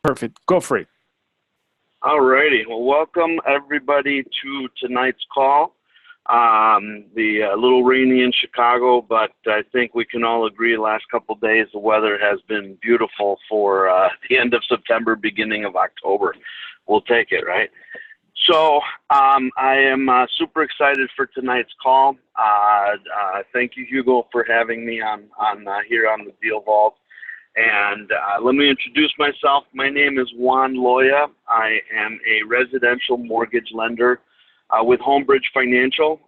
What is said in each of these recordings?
Perfect. Go for it. All righty. Well, welcome everybody to tonight's call. The little rainy in Chicago, but I think we can all agree the last couple of days the weather has been beautiful for the end of September, beginning of October. We'll take it, right? So I am super excited for tonight's call. Thank you, Hugo, for having me on here on the Deal Vault. And let me introduce myself. My name is Juan Loya. I am a residential mortgage lender with Homebridge Financial.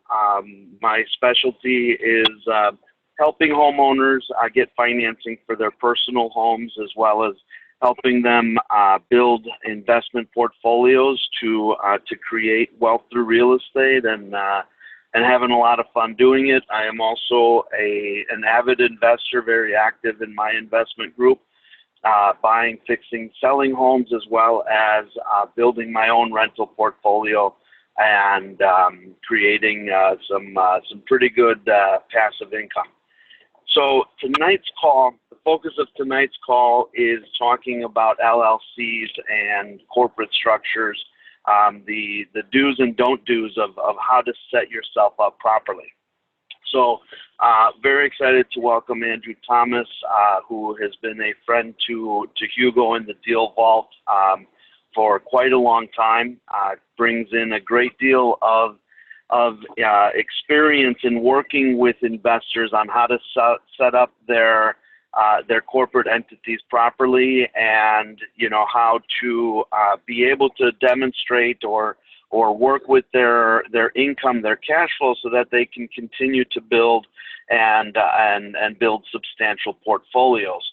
My specialty is helping homeowners get financing for their personal homes, as well as helping them build investment portfolios to create wealth through real estate, and having a lot of fun doing it. I am also an avid investor, very active in my investment group, buying, fixing, selling homes, as well as building my own rental portfolio and creating some pretty good passive income. So tonight's call, the focus of tonight's call is talking about LLCs and corporate structures, the do's and don't do's of how to set yourself up properly. So very excited to welcome Andrew Thomas, who has been a friend to Hugo in the Deal Vault for quite a long time. Brings in a great deal of experience in working with investors on how to set up their corporate entities properly, and how to be able to demonstrate or work with their income, their cash flow, so that they can continue to build and build substantial portfolios.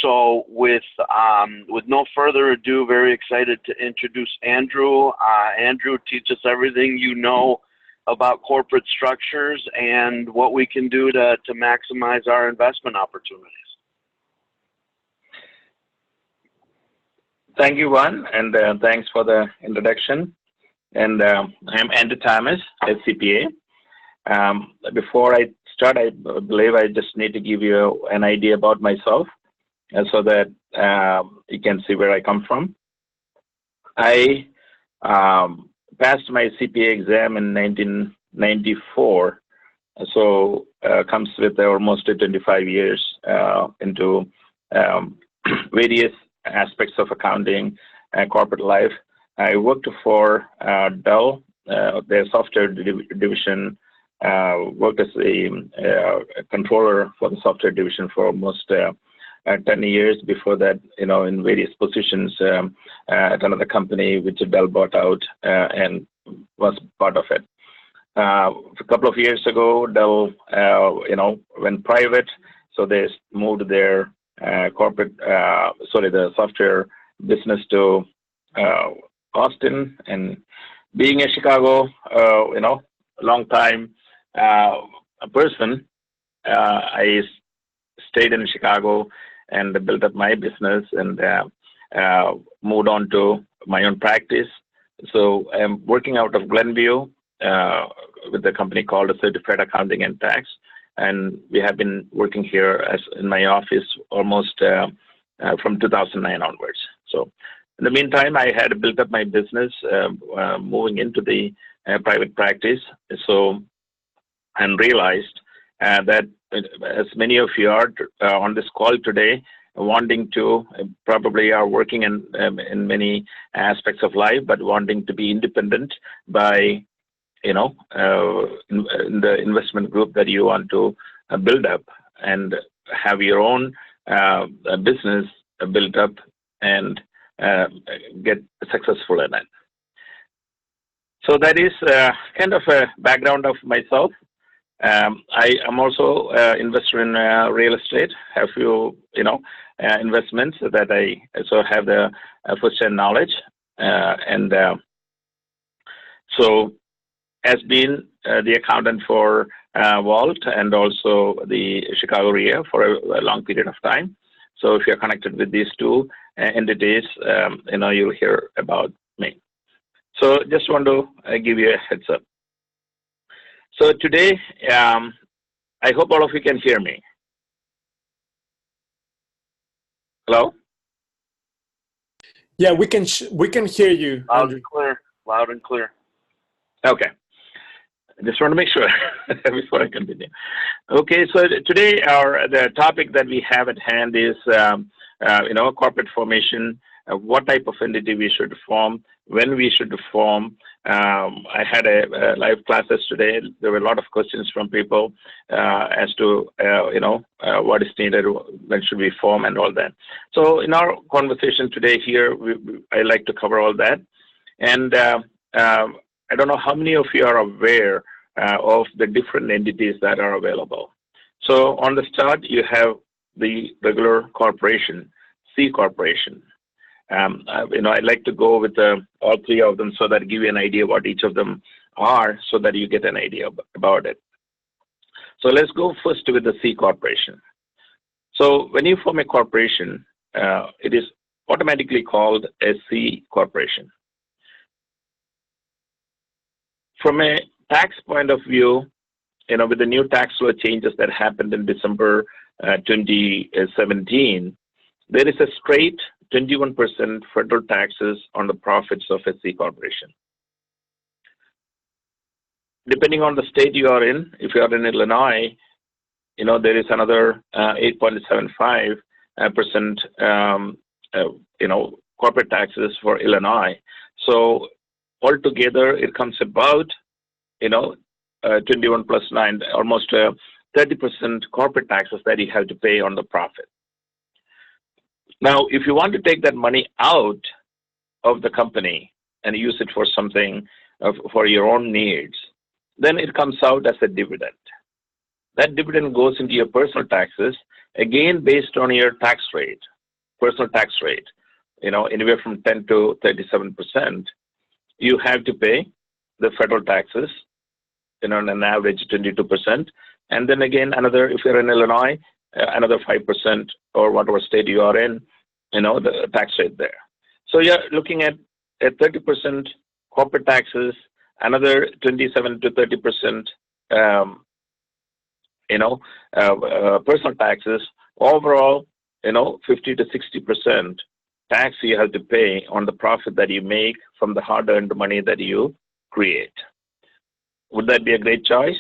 So with no further ado, very excited to introduce Andrew. Andrew, teach us everything you know about corporate structures and what we can do to maximize our investment opportunities. Thank you, Juan, and thanks for the introduction. And I'm Andrew Thomas, a CPA. Before I start, I believe I just need to give you an idea about myself, so that you can see where I come from. I passed my CPA exam in 1994, so comes with almost 25 years into various aspects of accounting and corporate life. I worked for Dell, their software division, worked as a controller for the software division for almost 10 years. Before that, in various positions at another company which Dell bought out, and was part of it. A couple of years ago, Dell, went private, so they moved their the software business to Austin. And being a Chicago, long time person, I stayed in Chicago and built up my business, and moved on to my own practice. So I'm working out of Glenview with a company called Certified Accounting and Tax, and we have been working here as in my office almost from 2009 onwards. So in the meantime, I had built up my business, moving into the private practice. So and realized that as many of you are on this call today, wanting to probably are working in many aspects of life, but wanting to be independent by in the investment group that you want to build up, and have your own business built up and get successful in it. So that is kind of a background of myself. I am also investor in real estate. Have few investments that I also have the first-hand knowledge, and so has been the accountant for Vault and also the Chicago area for a long period of time. So if you're connected with these two entities, you'll hear about me. So just want to give you a heads up. So today, I hope all of you can hear me. Hello? Yeah, we can hear you, Loud Andrew. and clear. Loud and clear. Okay. I just want to make sure before I continue. Okay, so today the topic that we have at hand is corporate formation, what type of entity we should form, when we should form. I had a live classes today. There were a lot of questions from people as to what is needed, when should we form, and all that. So in our conversation today here, I like to cover all that. And I don't know how many of you are aware of the different entities that are available. So on the start, you have the regular corporation, C corporation. I like to go with all three of them so that I give you an idea what each of them are, so that you get an idea about it. So let's go first with the C corporation. So when you form a corporation, it is automatically called a C corporation. From a tax point of view, with the new tax law changes that happened in December 2017, there is a straight 21% federal taxes on the profits of a C corporation. Depending on the state you are in, if you are in Illinois, there is another 8.75% corporate taxes for Illinois. So altogether, it comes about 21 plus 9, almost 30% corporate taxes that you have to pay on the profit. Now, if you want to take that money out of the company and use it for something, for your own needs, then it comes out as a dividend. That dividend goes into your personal taxes, again based on your tax rate, personal tax rate, anywhere from 10 to 37%. You have to pay the federal taxes, on an average 22%. And then again, if you're in Illinois, another 5%, or whatever state you are in, the tax rate there. So you're looking at 30% corporate taxes, another 27 to 30%, personal taxes. Overall, 50 to 60% tax you have to pay on the profit that you make from the hard-earned money that you create. Would that be a great choice?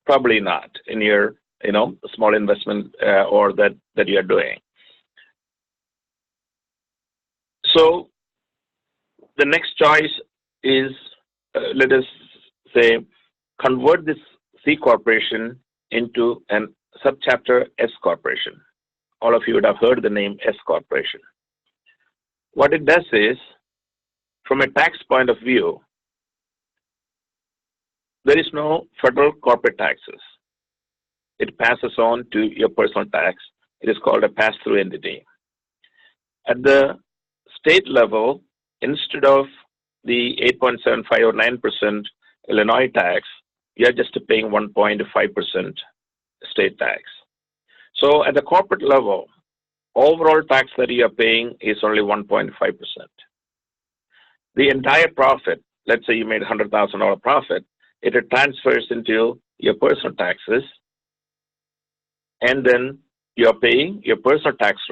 Probably not in your, small investment or that you are doing. So the next choice is, let us say, convert this C corporation into a subchapter S corporation. All of you would have heard the name S corporation. What it does is, from a tax point of view, there is no federal corporate taxes. It passes on to your personal tax. It is called a pass-through entity. At the state level, instead of the 8.75 or 9% Illinois tax, you are just paying 1.5% state tax. So at the corporate level, overall tax that you are paying is only 1.5%. The entire profit, let's say you made $100,000 profit, it transfers into your personal taxes, and then you're paying your personal tax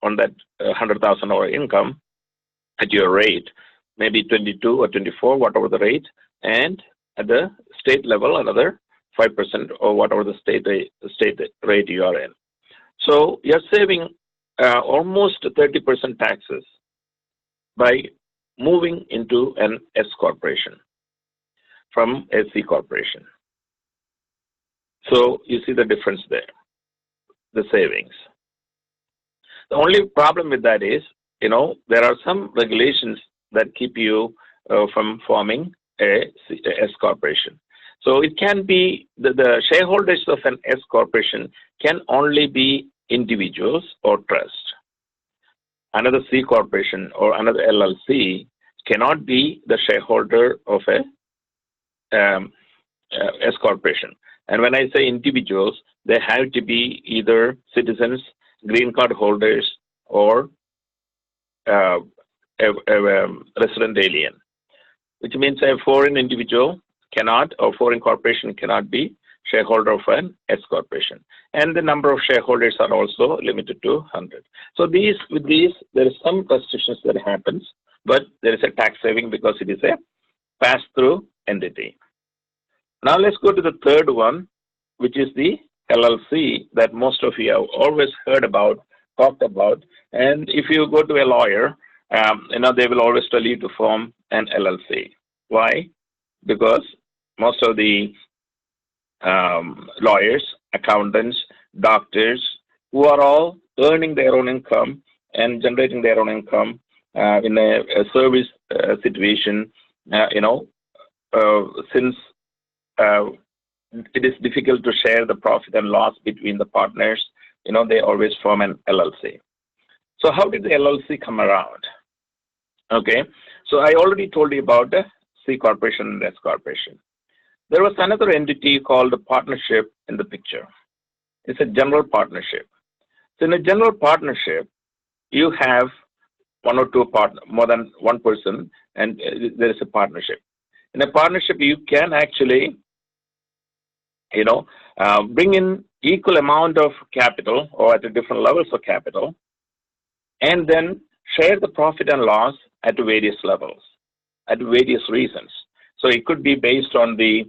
on that $100,000 income at your rate, maybe 22 or 24, whatever the rate, and at the state level, another 5% or whatever the state rate you are in. So you're saving almost 30% taxes by moving into an S corporation from a C corporation. So you see the difference there, the savings. The only problem with that is, there are some regulations that keep you from forming a S corporation. So it can be, the shareholders of an S corporation can only be individuals or trust. Another C corporation or another LLC cannot be the shareholder of a S corporation. And when I say individuals, they have to be either citizens, green card holders, or a resident alien, which means a foreign individual cannot, or foreign corporation cannot be shareholder of an S corporation. And the number of shareholders are also limited to 100. So with these, there is some restrictions that happens, but there is a tax saving because it is a pass-through entity. Now let's go to the third one, which is the LLC that most of you have always heard about, talked about. And if you go to a lawyer, they will always tell you to form an LLC. Why? Because most of the lawyers, accountants, doctors, who are all earning their own income and generating their own income in a service situation, since it is difficult to share the profit and loss between the partners, they always form an LLC. So how did the LLC come around? Okay, so I already told you about the C corporation and S corporation. There was another entity called a partnership in the picture. It's a general partnership. So in a general partnership, you have one or two more than one person, and there is a partnership. In a partnership, you can actually, bring in equal amount of capital or at different levels of capital, and then share the profit and loss at various levels, at various reasons. So it could be based on the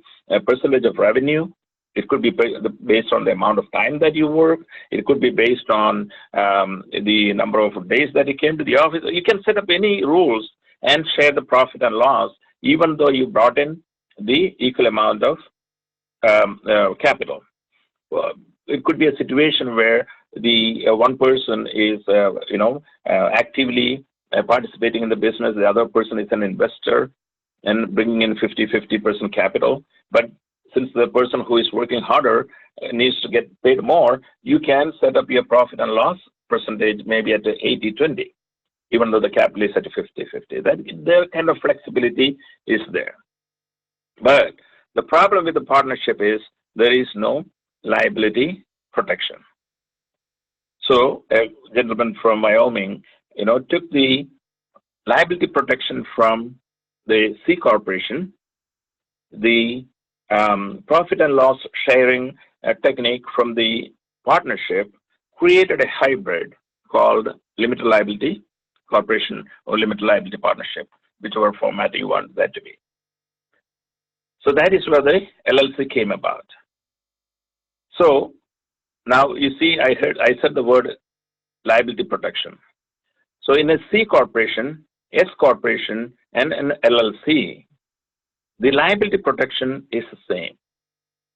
percentage of revenue. It could be based on the amount of time that you work. It could be based on the number of days that you came to the office. You can set up any rules and share the profit and loss, even though you brought in the equal amount of capital. It could be a situation where the one person is, actively participating in the business. The other person is an investor and bringing in 50% capital. But since the person who is working harder needs to get paid more, you can set up your profit and loss percentage maybe at 80-20, even though the capital is at 50-50. That kind of flexibility is there. But the problem with the partnership is there is no liability protection. So a gentleman from Wyoming, took the liability protection from the C corporation, the profit and loss sharing technique from the partnership, created a hybrid called limited liability corporation or limited liability partnership, whichever format you want that to be. So that is where the LLC came about. So now you see, I said the word liability protection. So in a C corporation, S corporation, and an LLC, the liability protection is the same.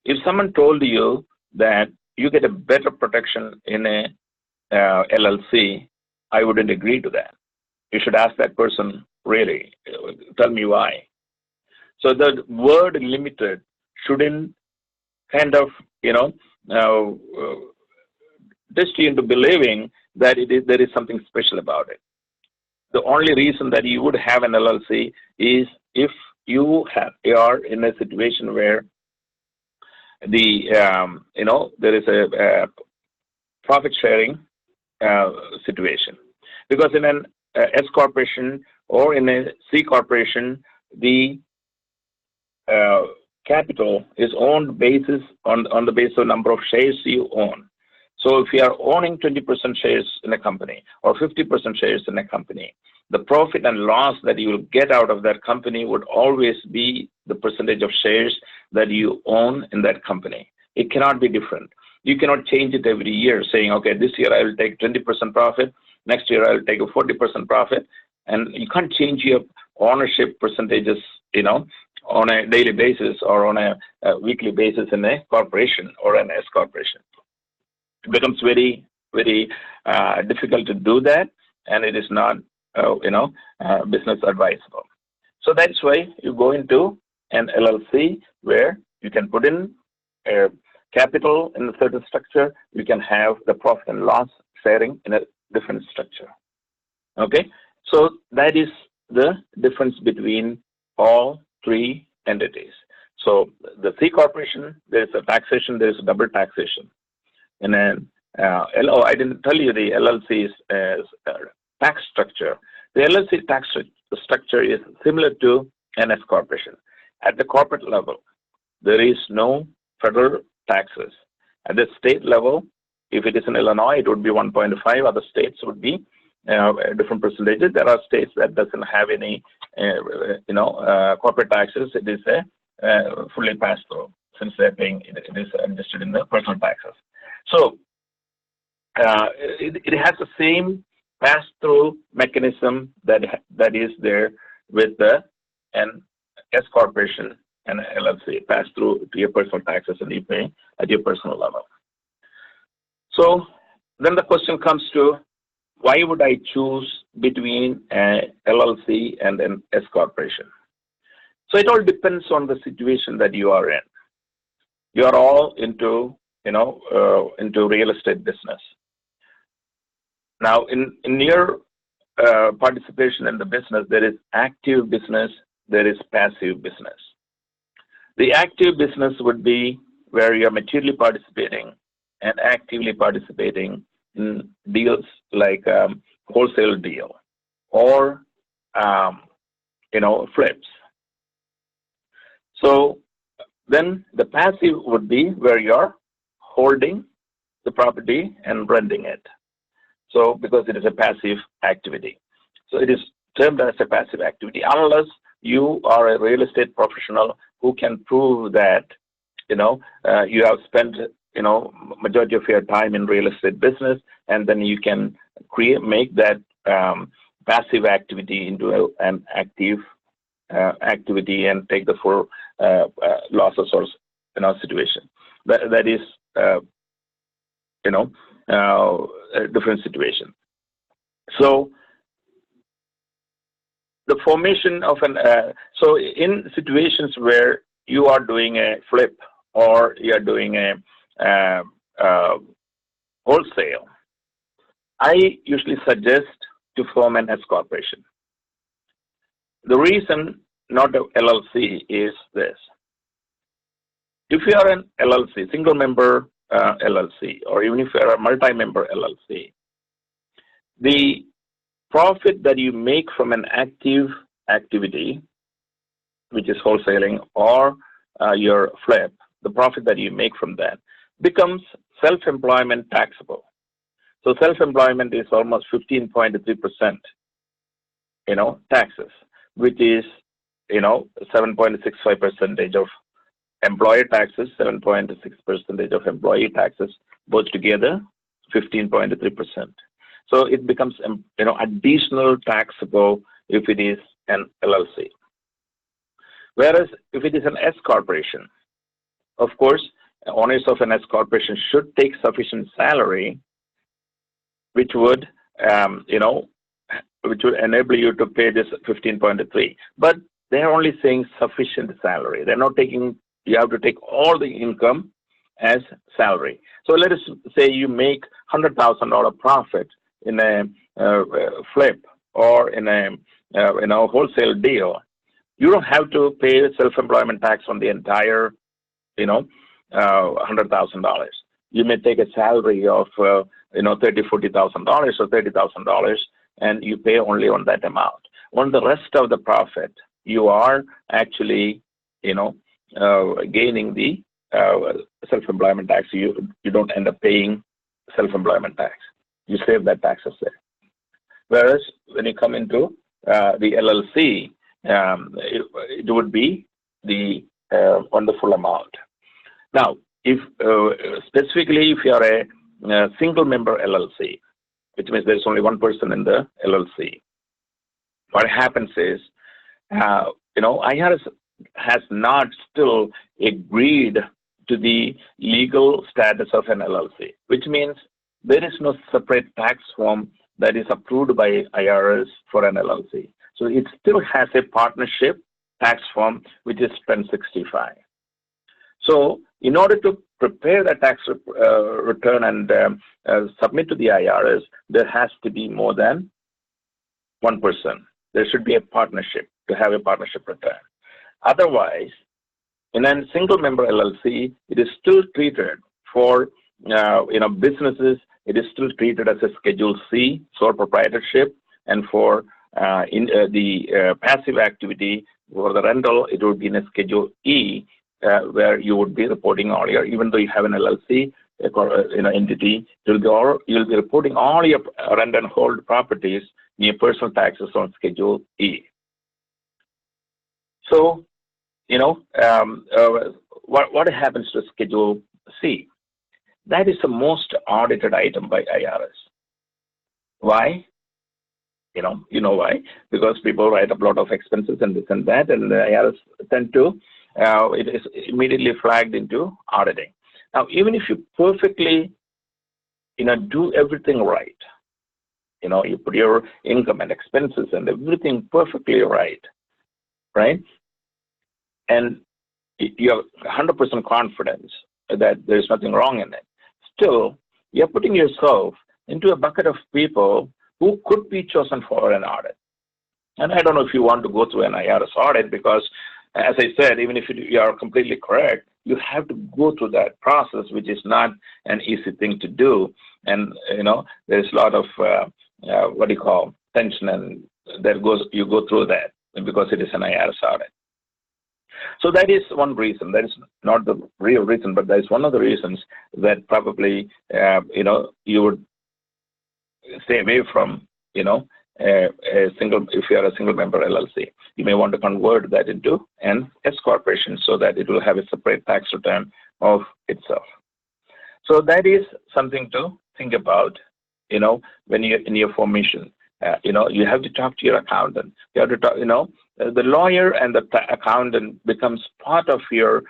If someone told you that you get a better protection in a LLC, I wouldn't agree to that. You should ask that person, really, tell me why. So the word limited shouldn't kind of, test you into believing that there is something special about it. The only reason that you would have an LLC is if you are in a situation where the there is a profit sharing situation, because in an S corporation or in a C corporation, the capital is owned basis on the basis of number of shares you own. So if you are owning 20% shares in a company or 50% shares in a company, the profit and loss that you will get out of that company would always be the percentage of shares that you own in that company. It cannot be different. You cannot change it every year saying, okay, this year I will take 20% profit, next year I will take a 40% profit, and you can't change your ownership percentages, on a daily basis or on a weekly basis in a corporation or an S corporation. It becomes very, very difficult to do that, and it is not, business advisable. So that's why you go into an LLC where you can put in capital in a certain structure. You can have the profit and loss sharing in a different structure. Okay, so that is the difference between all three entities. So the C corporation, there is a taxation, there is a double taxation. And then, I didn't tell you the LLC's tax structure. The LLC tax structure is similar to an S corporation. At the corporate level, there is no federal taxes. At the state level, if it is in Illinois, it would be 1.5. Other states would be different percentages. There are states that doesn't have any, corporate taxes. It is a fully passed through since they're paying. It is adjusted in the personal taxes. So it has the same pass-through mechanism that is there with an S corporation and LLC, pass through to your personal taxes and you pay at your personal level. So then the question comes to, why would I choose between an LLC and an S corporation? So it all depends on the situation that you are in. You are all into real estate business. Now, in your participation in the business, there is active business, there is passive business. The active business would be where you're materially participating and actively participating in deals like wholesale deal or flips. So then the passive would be where you're holding the property and renting it. So because it is a passive activity. So it is termed as a passive activity unless you are a real estate professional who can prove that, you have spent, majority of your time in real estate business, and then you can make that passive activity into an active activity and take the full losses or situation. That is a different situation. So the formation of so in situations where you are doing a flip or you are doing a wholesale, I usually suggest to form an S corporation. The reason not a LLC is this. If you are an LLC, single member LLC, or even if you are a multi-member LLC, the profit that you make from an active activity, which is wholesaling, or your flip, the profit that you make from that becomes self-employment taxable. So self-employment is almost 15.3%, taxes, which is, 7.65% of employer taxes, 7.6% of employee taxes, both together, 15.3%. So it becomes, additional taxable if it is an LLC. Whereas if it is an S corporation, of course, owners of an S corporation should take sufficient salary, which would, which would enable you to pay this 15.3. But they are only saying sufficient salary. They're not taking. You have to take all the income as salary. So let us say you make $100,000 profit in a flip or in a wholesale deal. You don't have to pay self-employment tax on the entire, $100,000. You may take a salary of $30,000, $40,000 or $30,000, and you pay only on that amount. On the rest of the profit, you are actually, gaining the self-employment tax. You don't end up paying self-employment tax. You save that taxes there. Whereas when you come into the LLC, it would be the on the full amount. Now, if specifically if you are a single member LLC, which means there's only one person in the LLC, what happens is, IRS has not still agreed to the legal status of an LLC, which means there is no separate tax form that is approved by IRS for an LLC. So it still has a partnership tax form, which is 1065. So in order to prepare the tax return and submit to the IRS, there has to be more than one person. There should be a partnership to have a partnership return. Otherwise, in a single member LLC, it is still treated for businesses. It is still treated as a Schedule C, sole proprietorship, and for the passive activity for the rental, it would be in a Schedule E, where you would be reporting all your, even though you have an LLC, entity, you'll be reporting all your rent and hold properties in your personal taxes on Schedule E. So, what happens to Schedule C? That is the most audited item by IRS. Why? You know why? Because people write up a lot of expenses and this and that, and the IRS tend to, it is immediately flagged into auditing. Now, even if you perfectly, do everything right, you put your income and expenses and everything perfectly right? And you have 100% confidence that there's nothing wrong in it. Still, you're putting yourself into a bucket of people who could be chosen for an audit. And I don't know if you want to go through an IRS audit because, as I said, even if you are completely correct, you have to go through that process, which is not an easy thing to do. And, there's a lot of, tension, and you go through that because it is an IRS audit. So that is one reason. That is not the real reason, but that is one of the reasons that probably, you would stay away from, if you are a single member LLC. You may want to convert that into an S corporation so that it will have a separate tax return of itself. So that is something to think about, when you're in your formation. You have to talk to your accountant. You have to talk, the lawyer and the accountant becomes part of your,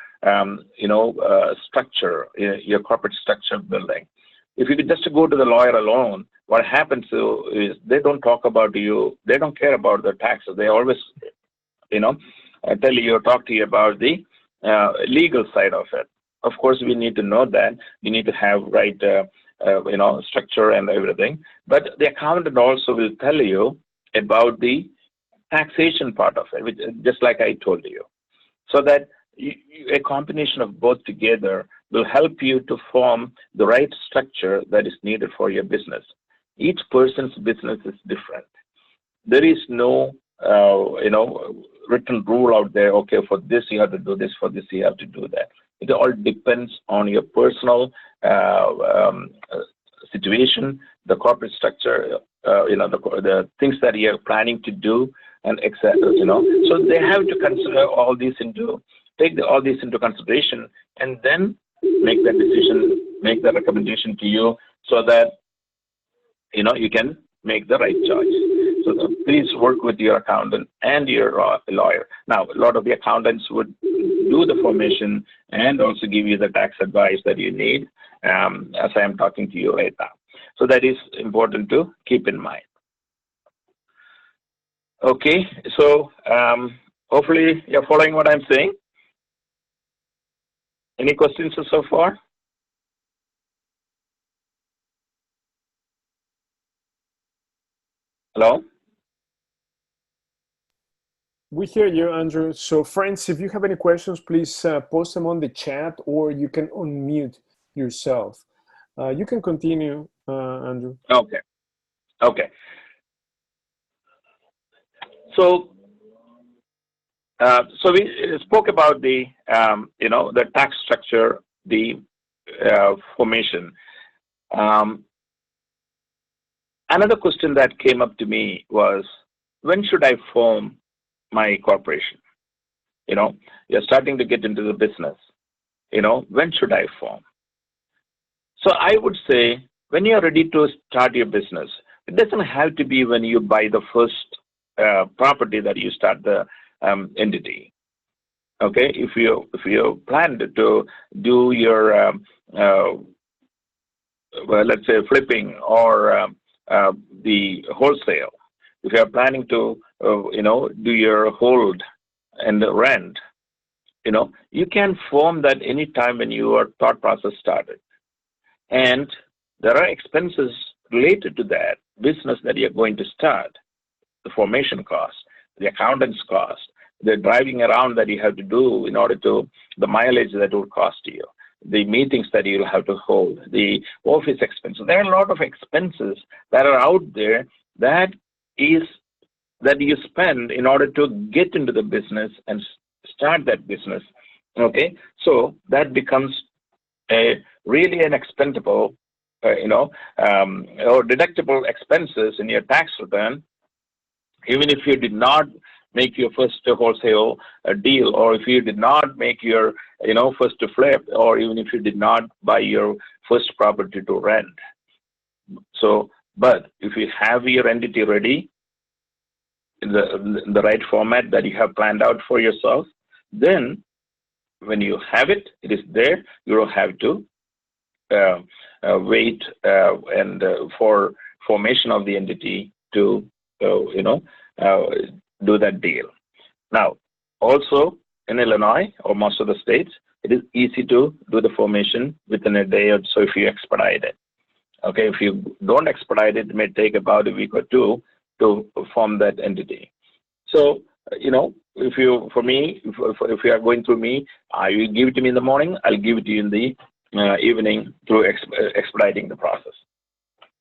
structure, your corporate structure building. If you could just go to the lawyer alone, what happens is they don't talk about you. They don't care about the taxes. They always, tell you or talk to you about the legal side of it. Of course, we need to know that. You need to have right, structure and everything. But the accountant also will tell you about the taxation part of it, which, just like I told you. So that a combination of both together will help you to form the right structure that is needed for your business. Each person's business is different. There is no, written rule out there, okay, for this you have to do this, for this you have to do that. It all depends on your personal situation, the corporate structure, the things that you're planning to do, and etc. So they have to consider all these all these into consideration, and then make that decision, make the recommendation to you, so that you can make the right choice. So please work with your accountant and your lawyer. Now, a lot of the accountants would do the formation and also give you the tax advice that you need, as I am talking to you right now. So that is important to keep in mind. Okay, so hopefully you're following what I'm saying. Any questions so far? Hello? We hear you, Andrew. So friends, if you have any questions, please post them on the chat, or you can unmute yourself. You can continue, Andrew. Okay. So we spoke about the, the tax structure, the formation. Another question that came up to me was, when should I form my corporation? You're starting to get into the business. When should I form? So I would say, when you're ready to start your business, it doesn't have to be when you buy the first property that you start the entity. Okay, if you plan to do your let's say flipping or the wholesale, if you are planning to do your hold and rent, you can form that any time when your thought process started. And there are expenses related to that business that you're going to start: the formation cost, the accountant's cost, the driving around that you have to do in order to, the mileage that will cost you, the meetings that you'll have to hold, the office expenses. There are a lot of expenses that are out there that you spend in order to get into the business and start that business Okay, so that becomes a really an expendable, or deductible expenses in your tax return, even if you did not make your first wholesale deal, or if you did not make your, first flip, or even if you did not buy your first property to rent. So, but if you have your entity ready in the right format that you have planned out for yourself, then when you have it, it is there. You don't have to wait and for formation of the entity to do that deal. Now, also in Illinois or most of the states, it is easy to do the formation within a day or so if you expedite it. Okay, if you don't expedite it, it may take about a week or two to form that entity. So, if you are going through me, you give it to me in the morning, I'll give it to you in the evening through expediting the process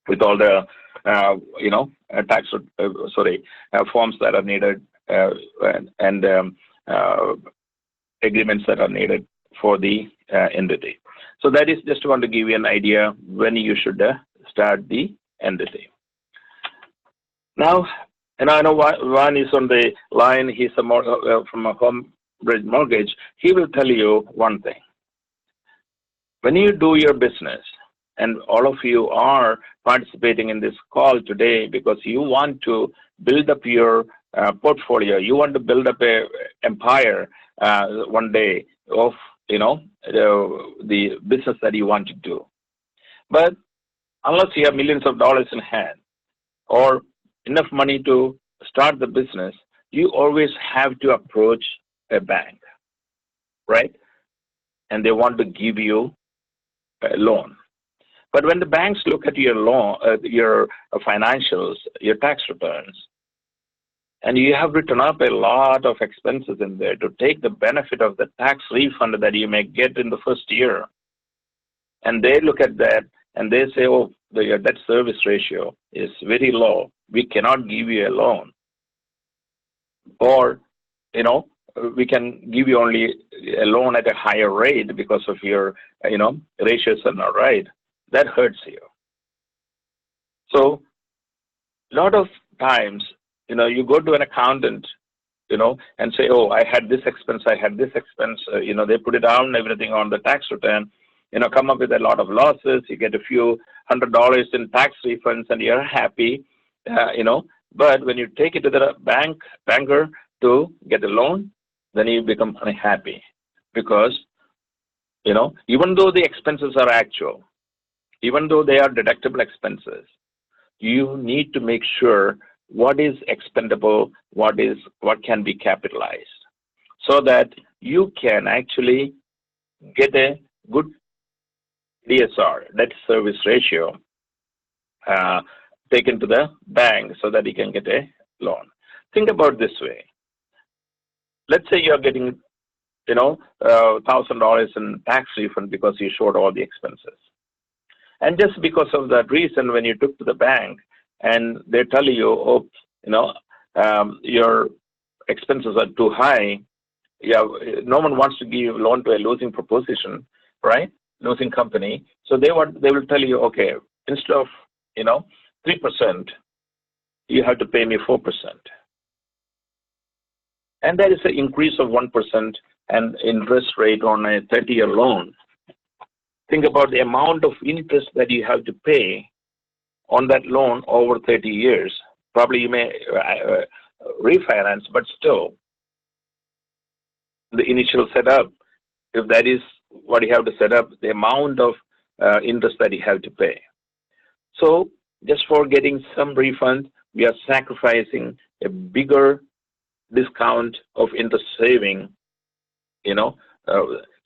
with all the tax forms that are needed and agreements that are needed for the entity. So that is just want to give you an idea when you should start the entity. Now, and I know one is on the line. He's from a home mortgage. He will tell you one thing. When you do your business, and all of you are participating in this call today because you want to build up your portfolio, you want to build up a empire one day of the business that you want to do. But unless you have millions of dollars in hand or enough money to start the business, you always have to approach a bank, right? And they want to give you a loan. But when the banks look at your loan, your financials, your tax returns, and you have written up a lot of expenses in there to take the benefit of the tax refund that you may get in the first year, and they look at that and they say, oh, your debt service ratio is very low, we cannot give you a loan. Or, we can give you only a loan at a higher rate because of your, ratios are not right. That hurts you. So, a lot of times, you go to an accountant, and say, oh, I had this expense, they put it down, everything on the tax return, come up with a lot of losses, you get a few $100 in tax refunds and you're happy, but when you take it to the banker to get a loan, then you become unhappy because, even though the expenses are actual, even though they are deductible expenses, you need to make sure what is expendable, what can be capitalized, so that you can actually get a good DSR, debt service ratio, taken to the bank so that you can get a loan. Think about this way. Let's say you're getting, $1,000 in tax refund because you showed all the expenses. And just because of that reason, when you took to the bank and they tell you, oh, your expenses are too high, no one wants to give a loan to a losing proposition, right? Losing company. So they will tell you, okay, instead of 3%, you have to pay me 4%. And that is an increase of 1% and interest rate on a 30-year loan. Think about the amount of interest that you have to pay on that loan over 30 years. Probably you may refinance, but still, the initial setup, if that is what you have to set up, the amount of interest that you have to pay. So just for getting some refund, we are sacrificing a bigger discount of interest saving,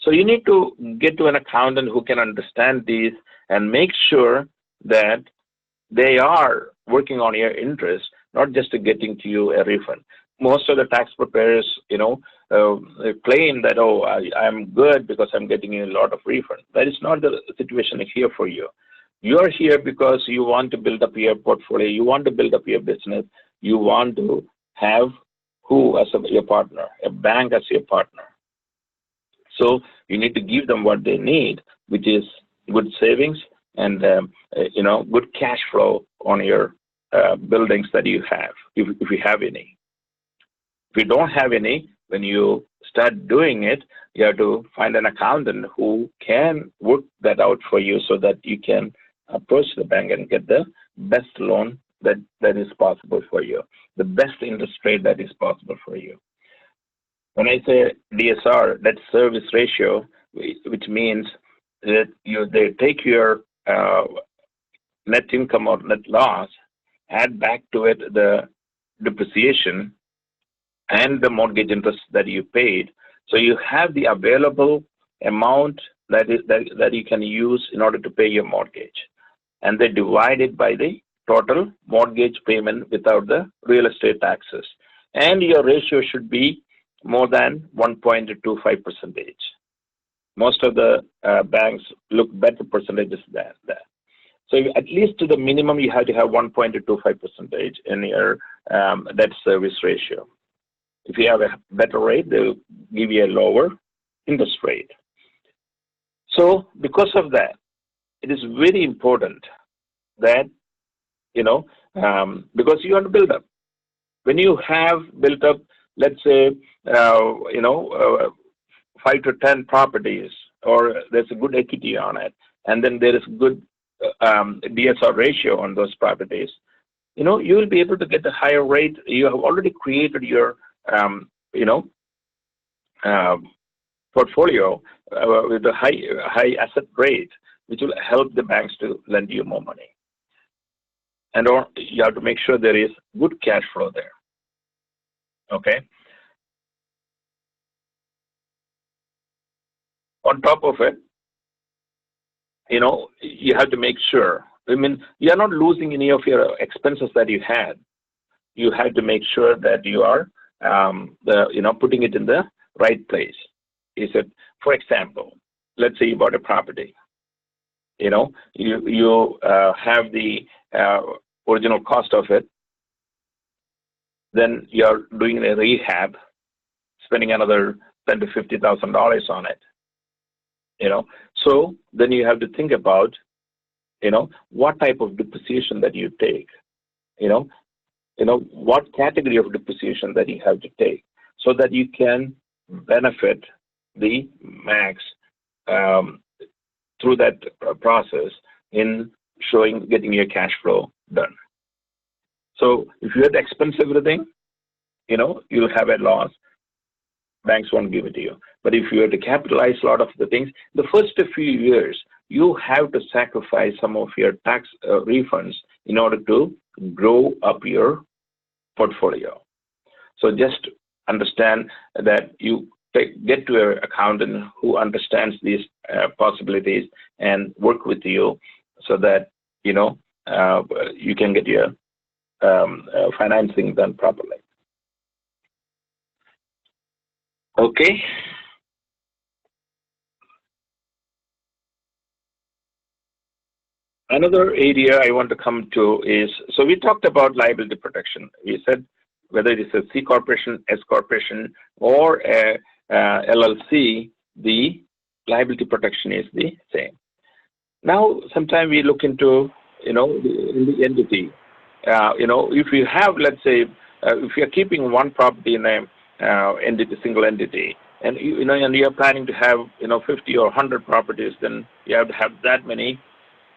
So you need to get to an accountant who can understand these and make sure that they are working on your interest, not just getting to you a refund. Most of the tax preparers, claim that, oh, I'm good because I'm getting you a lot of refund. That is not the situation here for you. You are here because you want to build up your portfolio. You want to build up your business. You want to have who as your partner? A bank as your partner. So you need to give them what they need, which is good savings and good cash flow on your buildings that you have, if you have any. If you don't have any, when you start doing it, you have to find an accountant who can work that out for you so that you can approach the bank and get the best loan that is possible for you, the best interest rate that is possible for you. When I say DSR, debt service ratio, which means that they take your net income or net loss, add back to it the depreciation and the mortgage interest that you paid. So you have the available amount that you can use in order to pay your mortgage. And they divide it by the total mortgage payment without the real estate taxes. And your ratio should be more than 1.25%. Most of the banks look better percentages than that. So at least to the minimum, you have to have 1.25% in your debt service ratio. If you have a better rate, they'll give you a lower interest rate. So because of that, it is very important that, because you want to build up. When you have built up, let's say, 5 to 10 properties, or there's a good equity on it, and then there is good DSR ratio on those properties, you will be able to get a higher rate. You have already created your, portfolio with a high asset rate, which will help the banks to lend you more money. And you have to make sure there is good cash flow there. Okay. On top of it, you have to make sure. You are not losing any of your expenses that you had. You have to make sure that you are, putting it in the right place. Is it, for example, let's say you bought a property. You have the original cost of it. Then you're doing a rehab, spending another $10,000 to $50,000 on it. So then you have to think about, what type of depreciation that you take. What category of depreciation that you have to take, so that you can benefit the max through that process in getting your cash flow done. So if you have to expense everything, you'll have a loss. Banks won't give it to you. But if you have to capitalize a lot of the things, the first few years, you have to sacrifice some of your tax refunds in order to grow up your portfolio. So just understand that you get to an accountant who understands these possibilities and work with you so that, you can get your financing done properly. Okay. Another area I want to come to is, so we talked about liability protection. We said whether it is a C corporation, S corporation, or a LLC, the liability protection is the same. Now, sometimes we look into, in the entity. If you have, let's say, if you're keeping one property in a single entity, and and you're planning to have 50 or 100 properties, then you have to have that many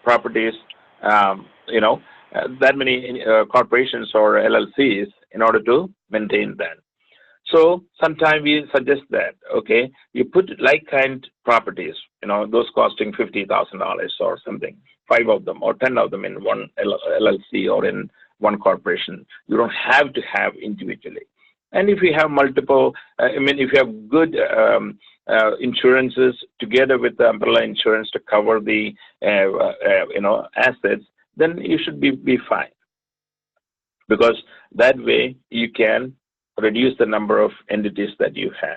properties, that many corporations or LLCs in order to maintain that. So sometimes we suggest that, okay, you put like-kind properties, those costing $50,000 or something, 5 of them or 10 of them in one LLC or in one corporation. You don't have to have individually. And if you have multiple, if you have good insurances together with the umbrella insurance to cover the, assets, then you should be fine. Because that way you can reduce the number of entities that you have.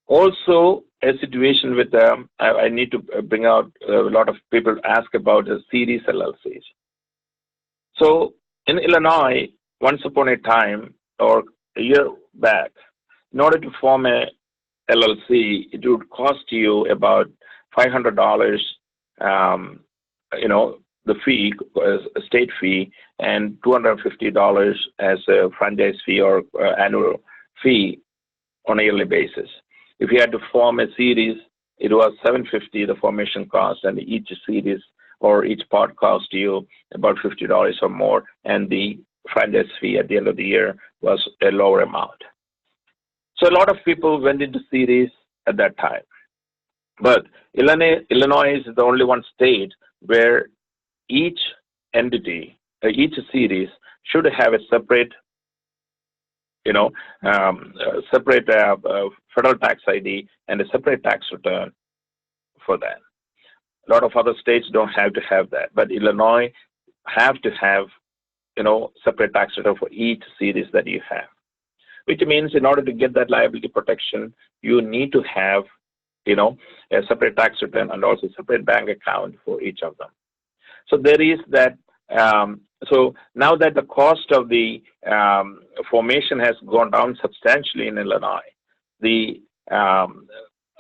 Also, a situation with, I need to bring out, a lot of people ask about the series LLCs. So in Illinois, once upon a time, or a year back, in order to form a LLC, it would cost you about $500, the fee, a state fee, and $250 as a franchise fee or annual fee on a yearly basis. If you had to form a series, it was $750, the formation cost, and each series or each part cost you about $50 or more, and the franchise fee at the end of the year was a lower amount. So a lot of people went into series at that time. But Illinois is the only one state where each entity, each series should have a separate, separate federal tax ID and a separate tax return for that. A lot of other states don't have to have that, but Illinois have to have, separate tax return for each series that you have, which means in order to get that liability protection, you need to have, a separate tax return and also separate bank account for each of them. So there is that. So now that the cost of the formation has gone down substantially in Illinois, the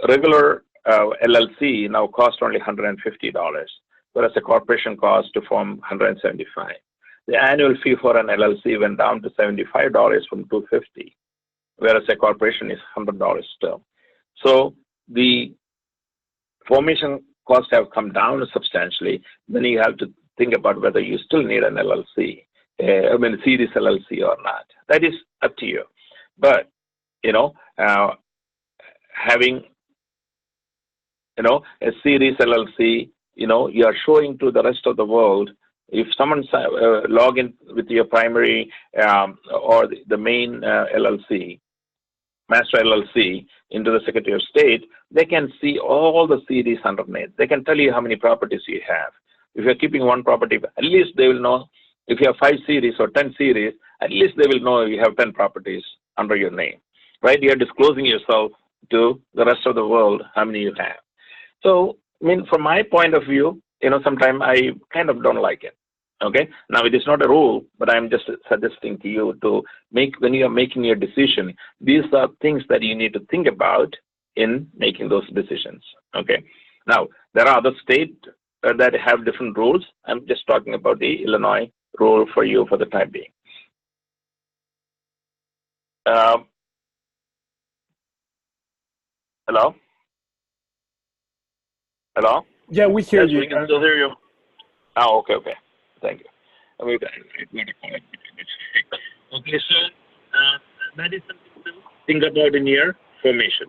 regular LLC now costs only $150, whereas a corporation cost to form $175. The annual fee for an LLC went down to $75 from $250, whereas a corporation is $100 still. So the formation costs have come down substantially. Then you have to think about whether you still need an LLC, series LLC or not. That is up to you. But, having, a series LLC, you are showing to the rest of the world. If someone log in with your primary or the main LLC, master LLC, into the Secretary of State, they can see all the series underneath. They can tell you how many properties you have. If you're keeping one property, at least they will know. If you have 5 series or 10 series, at least they will know you have 10 properties under your name, right? You're disclosing yourself to the rest of the world how many you have. So, from my point of view, sometimes I kind of don't like it. Okay. Now it is not a rule, but I'm just suggesting to you to make, when you are making your decision, these are things that you need to think about in making those decisions. Okay. Now there are other states that have different rules. I'm just talking about the Illinois rule for you for the time being. Hello? Hello? Yeah, we hear you. We can still hear you. Oh, okay. Thank you. Okay, so that is something to think about in your formation.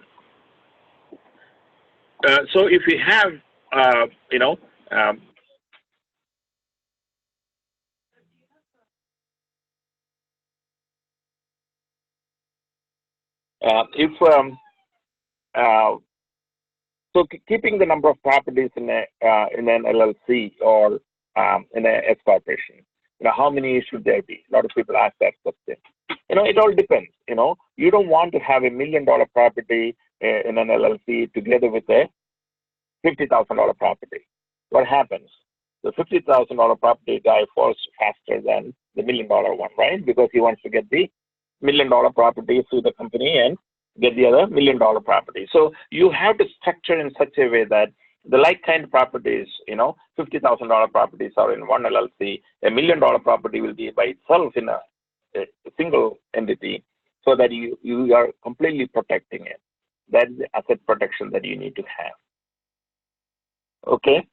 So if you have, so keeping the number of properties in an LLC or in a S corporation, how many should there be? A lot of people ask that question. It all depends. You don't want to have $1 million property in an LLC together with a $50,000 property. What happens? The $50,000 property guy falls faster than the $1 million one, right? Because he wants to get the $1 million property through the company and get the other $1 million property. So you have to structure in such a way that the like kind properties, $50,000 properties are in one LLC. $1 million property will be by itself in a single entity, so that you are completely protecting it. That's the asset protection that you need to have. Okay.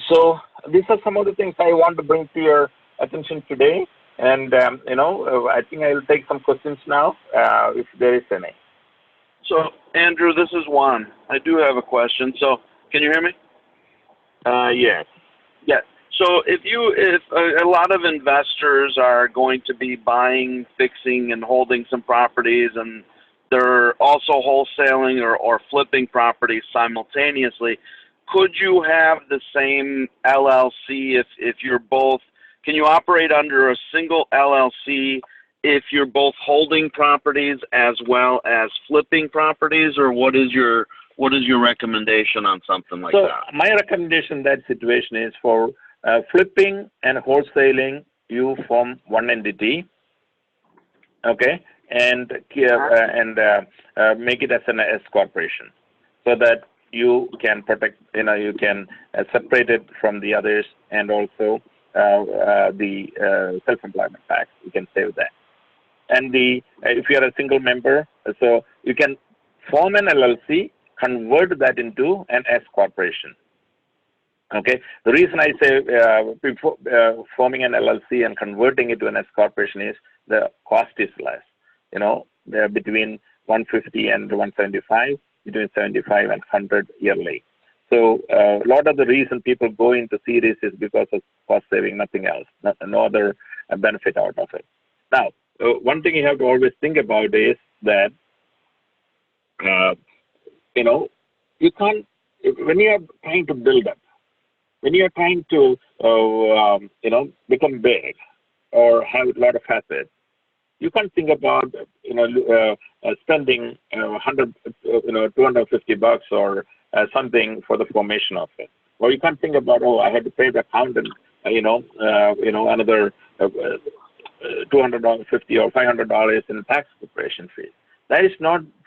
So these are some of the things I want to bring to your attention today. And, I think I will take some questions now, if there is any. So, Andrew, this is Juan. I do have a question. So, can you hear me? Yes. Yeah. So, if a lot of investors are going to be buying, fixing, and holding some properties, and they're also wholesaling or flipping properties simultaneously, could you have the same LLC if you're both? Can you operate under a single LLC if you're both holding properties as well as flipping properties, or what is your recommendation on something like that? So my recommendation in that situation is for flipping and wholesaling, you form one entity. Okay, and make it as an S corporation, so that you can protect, you can separate it from the others, and also the self-employment tax. You can save that. And if you are a single member, so you can form an LLC, convert that into an S corporation. Okay. The reason I say before forming an LLC and converting it to an S corporation is the cost is less. They're between 150 and 175, between 75 and 100 yearly. So a lot of the reason people go into series is because of cost saving, nothing else, no other benefit out of it. Now, one thing you have to always think about is that, you can't, when you are trying to build up, when you are trying to, become big or have a lot of assets, you can't think about, spending 250 bucks or something for the formation of it. Or you can't think about, I had to pay the accountant, another $250 or $500 in tax preparation fee. That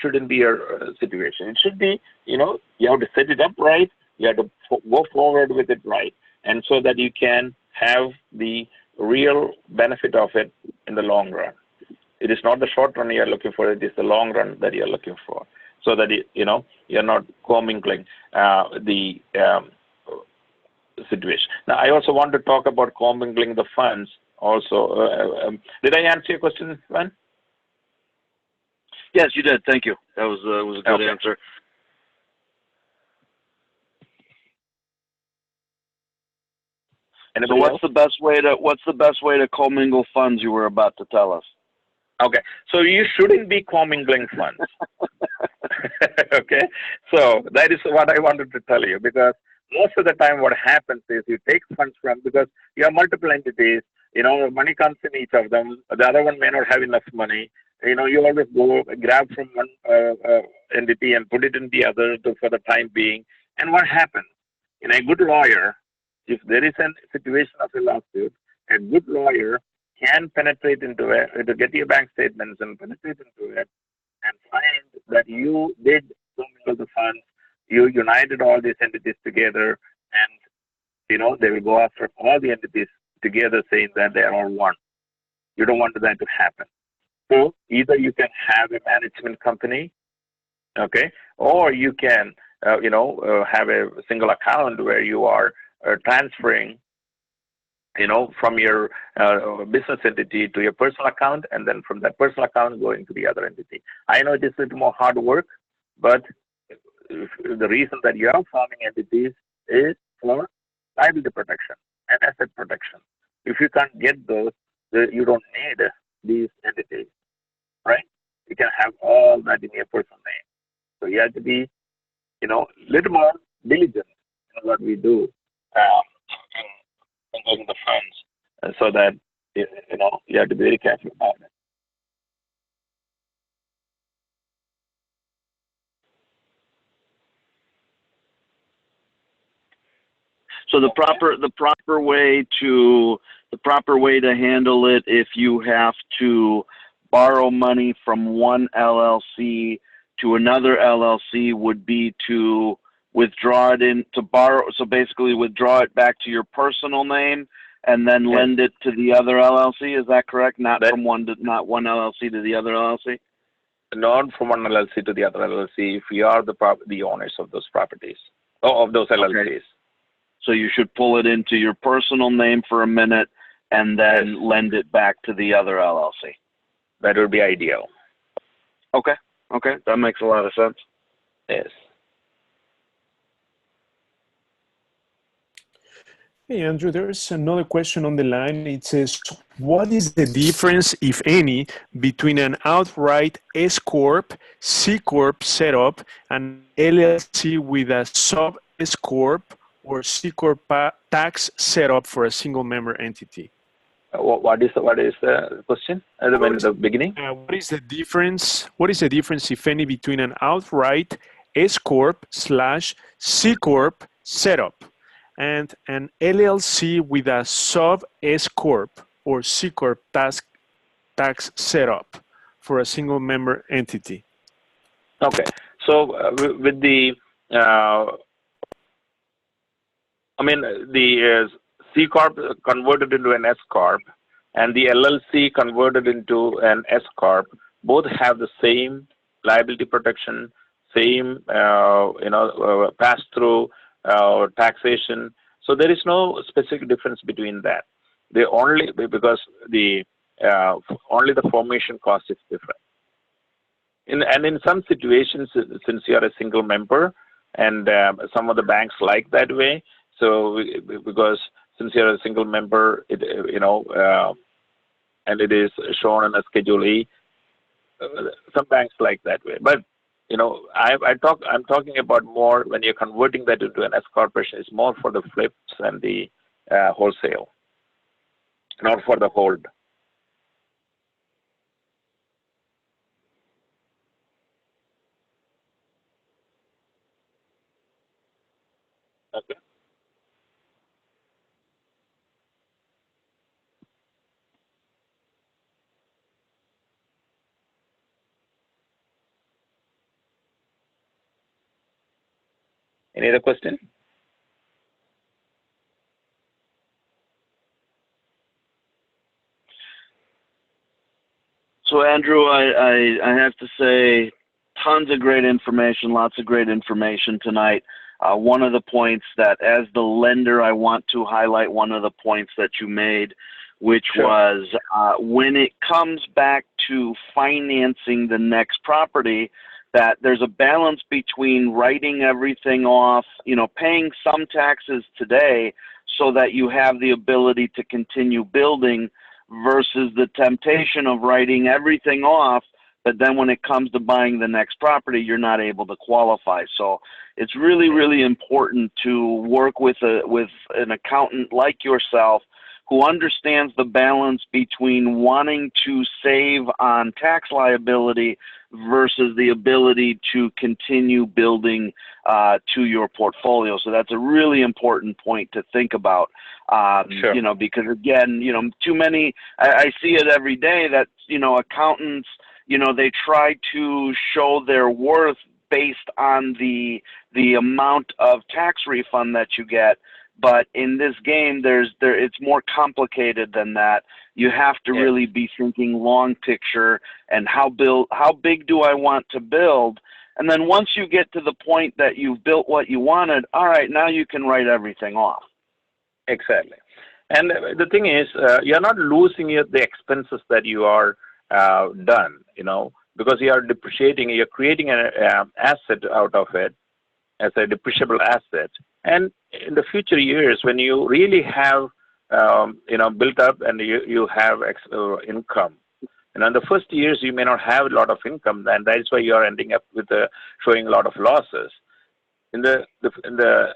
shouldn't be your situation. It should be, you have to set it up right. You have to go forward with it right, and so that you can have the real benefit of it in the long run. It is not the short run you are looking for; it is the long run that you are looking for, so that you're not commingling the situation. Now, I also want to talk about commingling the funds. Also, did I answer your question, Van? Yes, you did. Thank you. That was a good answer. So what's the best way to commingle funds you were about to tell us? Okay, so you shouldn't be commingling funds. Okay, so that is what I wanted to tell you, because most of the time what happens is you take funds from, because you have multiple entities, money comes in each of them, the other one may not have enough money, you always go grab from one entity and put it in the other for the time being. And what happens? A good lawyer, if there is a situation of a lawsuit, a good lawyer can penetrate into it, to get your bank statements and penetrate into it and find that you did commingle the funds, you united all these entities together, and they will go after all the entities together, saying that they are all one. You don't want that to happen. So either you can have a management company, okay, or you can have a single account where you are transferring from your business entity to your personal account, and then from that personal account going to the other entity. I know it is a little more hard work, but the reason that you are forming entities is for liability protection and asset protection. If you can't get those, you don't need these entities, right? You can have all that in your personal name. So you have to be, little more diligent in what we do in getting the funds, so that you have to be very careful about it. So the proper way to handle it, if you have to borrow money from one LLC to another LLC, would be to withdraw it so basically withdraw it back to your personal name and then lend it to the other LLC. Is that correct? Not one LLC to the other LLC? Not from one LLC to the other LLC if you are the owners of those properties, of those LLCs. Okay. So you should pull it into your personal name for a minute and then lend it back to the other LLC. That would be ideal. Okay. That makes a lot of sense. Yes. Hey, Andrew, there's another question on the line. It says, what is the difference, if any, between an outright S Corp, C Corp setup and LLC with a sub S Corp or C Corp tax setup for a single member entity? What is the question at the beginning? What is the difference? What is the difference, if any, between an outright S Corp / C Corp setup and an LLC with a sub S Corp or C Corp tax setup for a single member entity? Okay. So with the, the C corp converted into an S corp, and the LLC converted into an S corp, both have the same liability protection, same pass through taxation. So there is no specific difference between that. They only, because the only the formation cost is different. And in some situations, since you are a single member, and some of the banks like that way, so because since you're a single member, and it is shown in a Schedule E, some banks like that way. But I'm talking about more when you're converting that into an S corporation. It's more for the flips and the wholesale, not for the hold. Okay. Any other question? So Andrew, I have to say, tons of great information, lots of great information tonight. One of the points that, as the lender, I want to highlight one of the points that you made, which Sure. was when it comes back to financing the next property, that there's a balance between writing everything off, paying some taxes today so that you have the ability to continue building, versus the temptation of writing everything off, but then when it comes to buying the next property, you're not able to qualify. So it's really, really important to work with an accountant like yourself who understands the balance between wanting to save on tax liability versus the ability to continue building to your portfolio. So that's a really important point to think about. Sure. Because again, too many, I see it every day that, accountants, they try to show their worth based on the amount of tax refund that you get. But in this game, it's more complicated than that. You have to really be thinking long picture and how big do I want to build? And then once you get to the point that you've built what you wanted, all right, now you can write everything off. Exactly. And the thing is, you're not losing the expenses that you are done, because you are depreciating, you're creating an asset out of it as a depreciable asset. And in the future years, when you really have, built up and you have income, and in the first years, you may not have a lot of income, and that is why you are ending up with showing a lot of losses. In the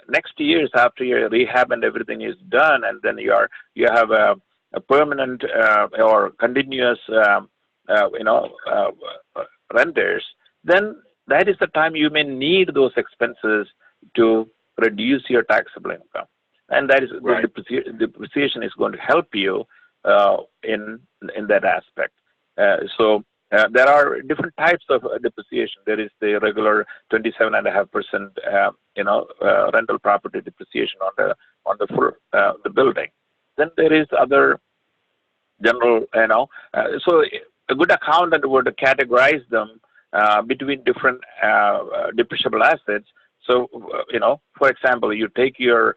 next years, after your rehab and everything is done, and then you have a permanent or continuous, renters, then that is the time you may need those expenses to reduce your taxable income, and that is right. The depreciation is going to help you in that aspect. So there are different types of depreciation. There is the regular 27.5% rental property depreciation on the full the building. Then there is other general so a good accountant would categorize them between different depreciable assets. So, for example, you take your,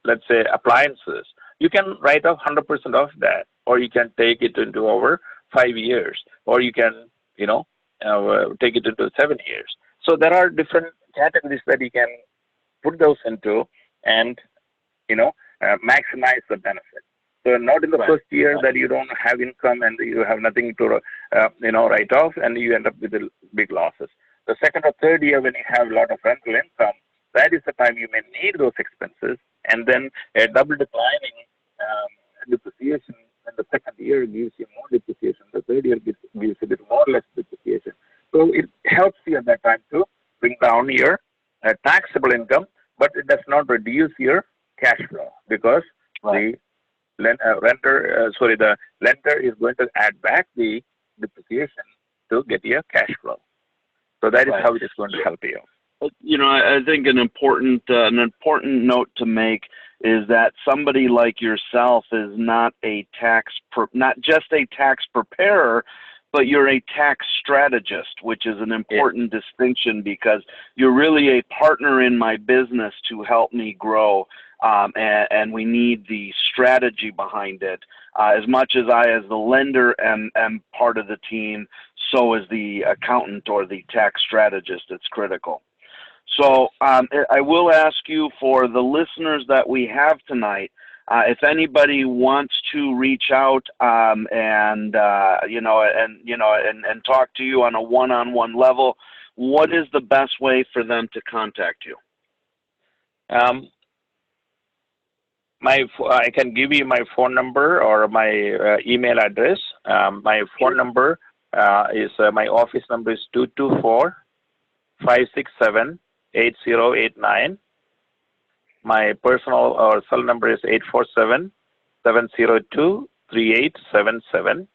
let's say appliances, you can write off 100% of that, or you can take it into over 5 years, or you can, take it into 7 years. So there are different categories that you can put those into and, maximize the benefit. So not in the first year that you don't have income and you have nothing to, write off, and you end up with the big losses. The second or third year, when you have a lot of rental income, that is the time you may need those expenses, and then a double declining depreciation. And the second year gives you more depreciation. The third year gives you a bit more less depreciation. So it helps you at that time to bring down your taxable income, but it does not reduce your cash flow because the the lender is going to add back the depreciation to get your cash flow. So that is how it is going to help you. You know, I think an important note to make is that somebody like yourself is not not just a tax preparer, but you're a tax strategist, which is an important distinction, because you're really a partner in my business to help me grow, and we need the strategy behind it. As much as I, as the lender, am part of the team, so is the accountant or the tax strategist. It's critical. So I will ask you, for the listeners that we have tonight, if anybody wants to reach out and talk to you on a one-on-one level, what is the best way for them to contact you? I can give you my phone number or my email address. My phone number is my office number is 224-567-8089. My personal or cell number is 847-702-3877.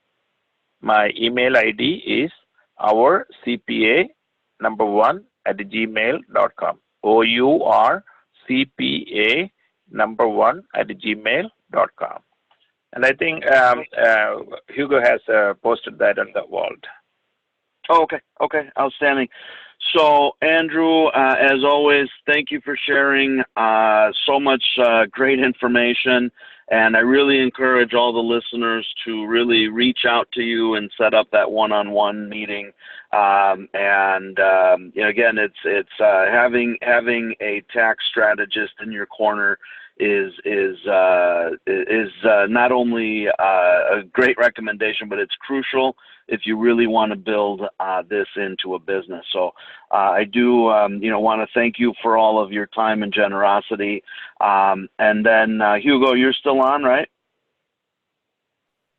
My email ID is ourcpa1@gmail.com. OURCPA1@gmail.com. And I think Hugo has posted that on the vault. Oh, okay, outstanding. So, Andrew, as always, thank you for sharing so much great information, and I really encourage all the listeners to really reach out to you and set up that one-on-one meeting. Again, it's having a tax strategist in your corner is not only a great recommendation, but it's crucial if you really want to build this into a business. So I do want to thank you for all of your time and generosity. And then Hugo, you're still on, right?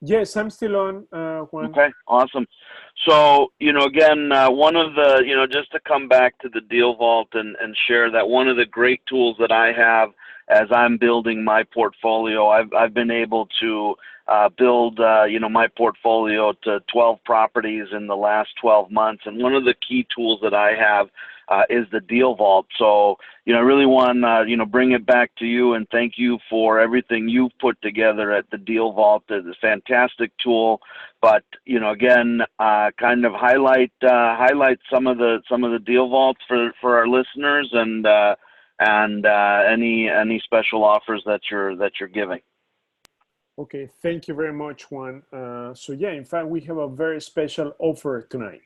Yes, I'm still on, Juan. Okay, awesome. So, again, one of the, just to come back to the DealVault and share that one of the great tools that I have as I'm building my portfolio, I've been able to build, my portfolio to 12 properties in the last 12 months. And one of the key tools that I have is the DealVault. So, I really want to, bring it back to you and thank you for everything you've put together at the DealVault. It's a fantastic tool, but, again, kind of highlight some of the DealVaults for our listeners, and any special offers that you're giving. Okay, thank you very much, Juan. So yeah, in fact, we have a very special offer tonight.